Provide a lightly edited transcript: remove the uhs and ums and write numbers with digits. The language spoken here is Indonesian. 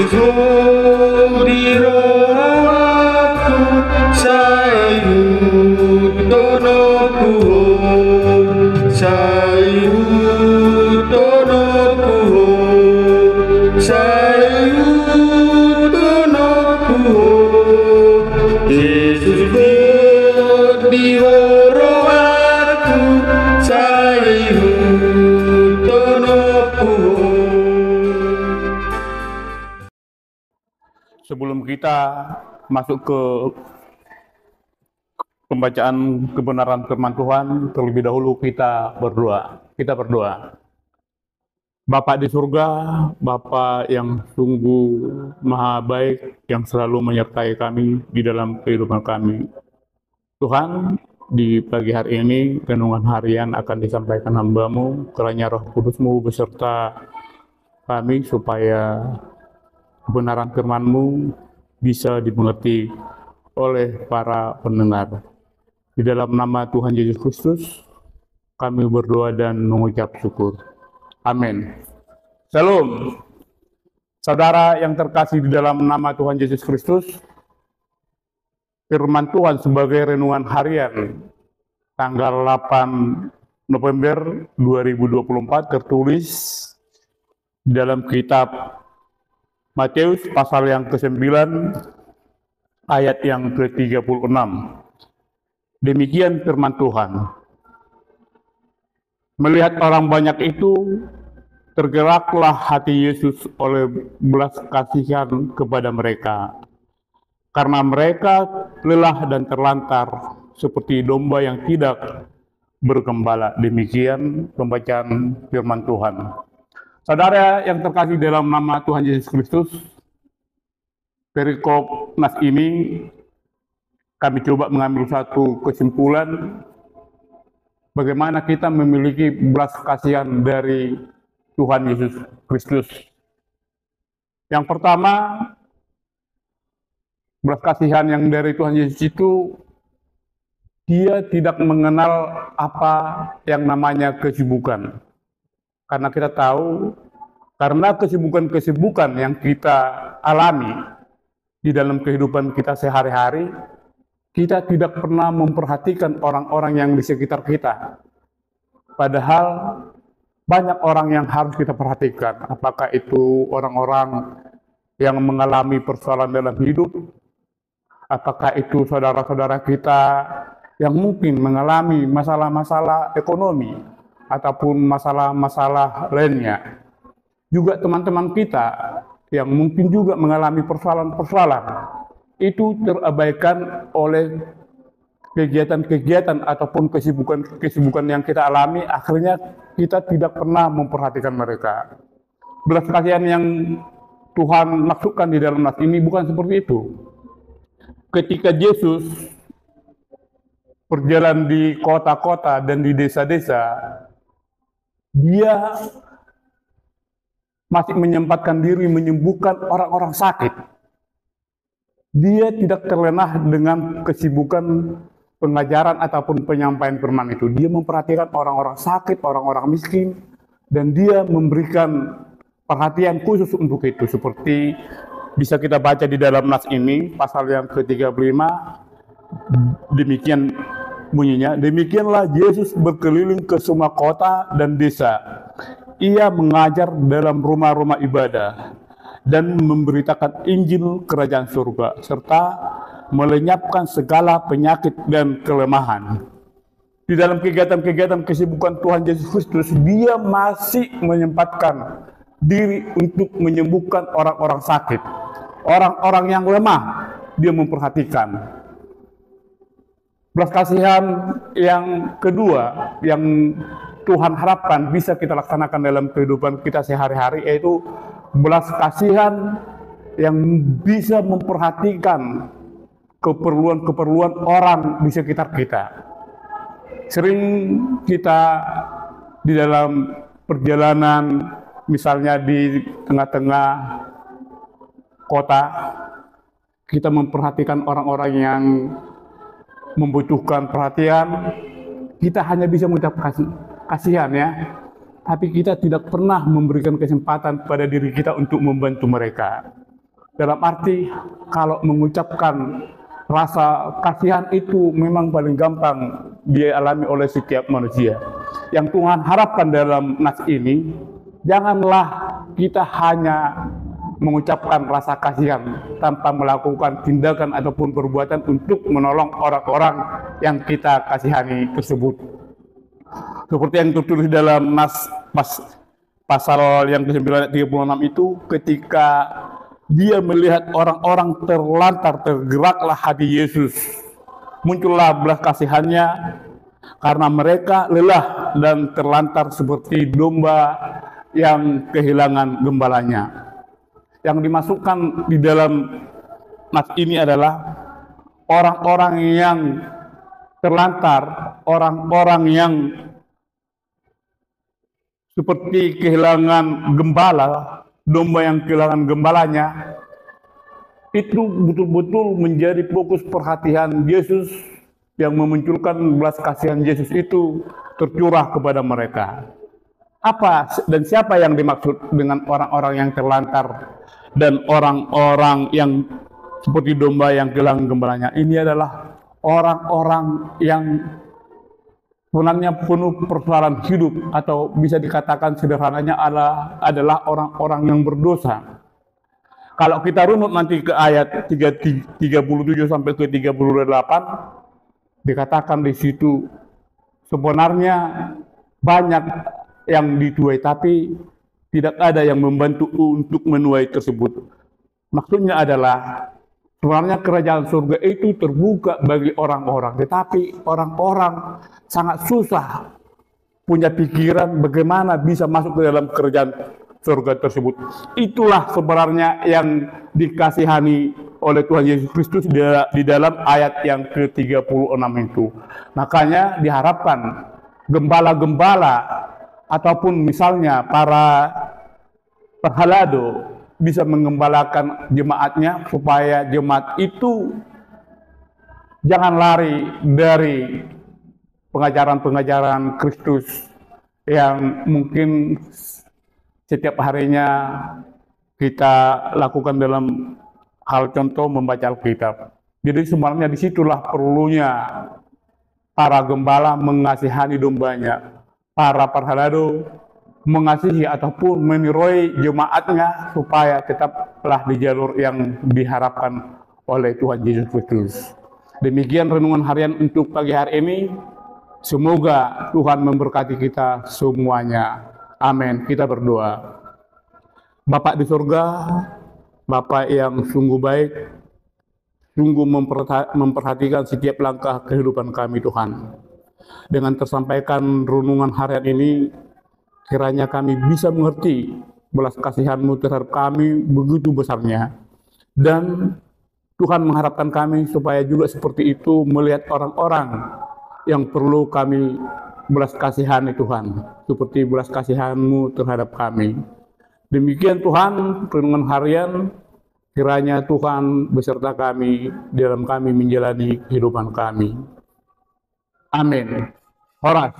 Sudiro aku sayu tono kuho sayu tono kuho sayu tono kuho Yesus Sudiro aku sayu tono kuho. Sebelum kita masuk ke pembacaan kebenaran firman Tuhan, terlebih dahulu kita berdoa. Kita berdoa. Bapa di surga, Bapa yang sungguh maha baik, yang selalu menyertai kami di dalam kehidupan kami. Tuhan, di pagi hari ini, renungan harian akan disampaikan hamba-Mu, kiranya Roh Kudus-Mu beserta kami supaya kebenaran firman-Mu bisa dimengerti oleh para pendengar. Di dalam nama Tuhan Yesus Kristus, kami berdoa dan mengucap syukur. Amin. Shalom. Saudara yang terkasih di dalam nama Tuhan Yesus Kristus, firman Tuhan sebagai renungan harian tanggal 8 November 2024 tertulis di dalam kitab Matius pasal yang ke-9 ayat yang ke-36. Demikian firman Tuhan. Melihat orang banyak itu, tergeraklah hati Yesus oleh belas kasihan kepada mereka. Karena mereka lelah dan terlantar seperti domba yang tidak bergembala. Demikian pembacaan firman Tuhan. Saudara yang terkasih dalam nama Tuhan Yesus Kristus, perikop nas ini kami coba mengambil satu kesimpulan bagaimana kita memiliki belas kasihan dari Tuhan Yesus Kristus. Yang pertama, belas kasihan yang dari Tuhan Yesus itu, Dia tidak mengenal apa yang namanya kesibukan. Karena kita tahu, karena kesibukan-kesibukan yang kita alami di dalam kehidupan kita sehari-hari, kita tidak pernah memperhatikan orang-orang yang di sekitar kita. Padahal banyak orang yang harus kita perhatikan, apakah itu orang-orang yang mengalami persoalan dalam hidup, apakah itu saudara-saudara kita yang mungkin mengalami masalah-masalah ekonomi, ataupun masalah-masalah lainnya. Juga teman-teman kita yang mungkin juga mengalami persoalan-persoalan, itu terabaikan oleh kegiatan-kegiatan ataupun kesibukan yang kita alami, akhirnya kita tidak pernah memperhatikan mereka. Belas kasihan yang Tuhan maksudkan di dalam nas ini bukan seperti itu. Ketika Yesus berjalan di kota-kota dan di desa-desa, Dia masih menyempatkan diri menyembuhkan orang-orang sakit. Dia tidak terlena dengan kesibukan pengajaran ataupun penyampaian firman itu. Dia memperhatikan orang-orang sakit, orang-orang miskin, dan dia memberikan perhatian khusus untuk itu. Seperti bisa kita baca di dalam nas ini, pasal yang ke-35, demikian bunyinya, demikianlah Yesus berkeliling ke semua kota dan desa. Ia mengajar dalam rumah-rumah ibadah dan memberitakan Injil Kerajaan Surga, serta melenyapkan segala penyakit dan kelemahan. Di dalam kegiatan-kegiatan kesibukan Tuhan Yesus Kristus, Dia masih menyempatkan diri untuk menyembuhkan orang-orang sakit, orang-orang yang lemah. Dia memperhatikan. Belas kasihan yang kedua yang Tuhan harapkan bisa kita laksanakan dalam kehidupan kita sehari-hari, yaitu belas kasihan yang bisa memperhatikan keperluan-keperluan orang di sekitar kita. Sering kita di dalam perjalanan, misalnya di tengah-tengah kota, kita memperhatikan orang-orang yang membutuhkan perhatian, kita hanya bisa mengucap kasihan ya, tapi kita tidak pernah memberikan kesempatan pada diri kita untuk membantu mereka. Dalam arti kalau mengucapkan rasa kasihan itu memang paling gampang dialami oleh setiap manusia. Yang Tuhan harapkan dalam nas ini, janganlah kita hanya mengucapkan rasa kasihan tanpa melakukan tindakan ataupun perbuatan untuk menolong orang-orang yang kita kasihani tersebut. Seperti yang tertulis dalam nas pasal yang ke-9 ayat 36 itu, ketika dia melihat orang-orang terlantar, tergeraklah hati Yesus. Muncullah belas kasihannya karena mereka lelah dan terlantar seperti domba yang kehilangan gembalanya. Yang dimasukkan di dalam nas ini adalah orang-orang yang terlantar, orang-orang yang seperti kehilangan gembala, domba yang kehilangan gembalanya. Itu betul-betul menjadi fokus perhatian Yesus, yang memunculkan belas kasihan Yesus itu tercurah kepada mereka. Apa dan siapa yang dimaksud dengan orang-orang yang terlantar dan orang-orang yang seperti domba yang kehilangan gembalanya? Ini adalah orang-orang yang sebenarnya penuh persoalan hidup, atau bisa dikatakan sederhananya adalah orang-orang yang berdosa. Kalau kita runut nanti ke ayat 37 sampai ke 38, dikatakan di situ sebenarnya banyak yang dituai, tapi tidak ada yang membantu untuk menuai tersebut. Maksudnya adalah sebenarnya kerajaan surga itu terbuka bagi orang-orang, tetapi orang-orang sangat susah punya pikiran bagaimana bisa masuk ke dalam kerajaan surga tersebut. Itulah sebenarnya yang dikasihani oleh Tuhan Yesus Kristus di dalam ayat yang ke-36 itu. Makanya diharapkan gembala-gembala ataupun misalnya para perhalado bisa mengembalakan jemaatnya, supaya jemaat itu jangan lari dari pengajaran-pengajaran Kristus yang mungkin setiap harinya kita lakukan dalam hal contoh membaca Alkitab. Jadi sebenarnya disitulah perlunya para gembala mengasihani dombanya, para perhalado mengasihi ataupun meniroi jemaatnya supaya tetaplah di jalur yang diharapkan oleh Tuhan Yesus Kristus. Demikian renungan harian untuk pagi hari ini. Semoga Tuhan memberkati kita semuanya. Amin. Kita berdoa. Bapak di surga, Bapak yang sungguh baik, sungguh memperhatikan setiap langkah kehidupan kami, Tuhan. Dengan tersampaikan renungan harian ini, kiranya kami bisa mengerti belas kasihan-Mu terhadap kami begitu besarnya. Dan Tuhan mengharapkan kami supaya juga seperti itu melihat orang-orang yang perlu kami belas kasihani, Tuhan. Seperti belas kasihan-Mu terhadap kami. Demikian Tuhan, renungan harian, kiranya Tuhan beserta kami dalam kami menjalani kehidupan kami. Amin. Horas.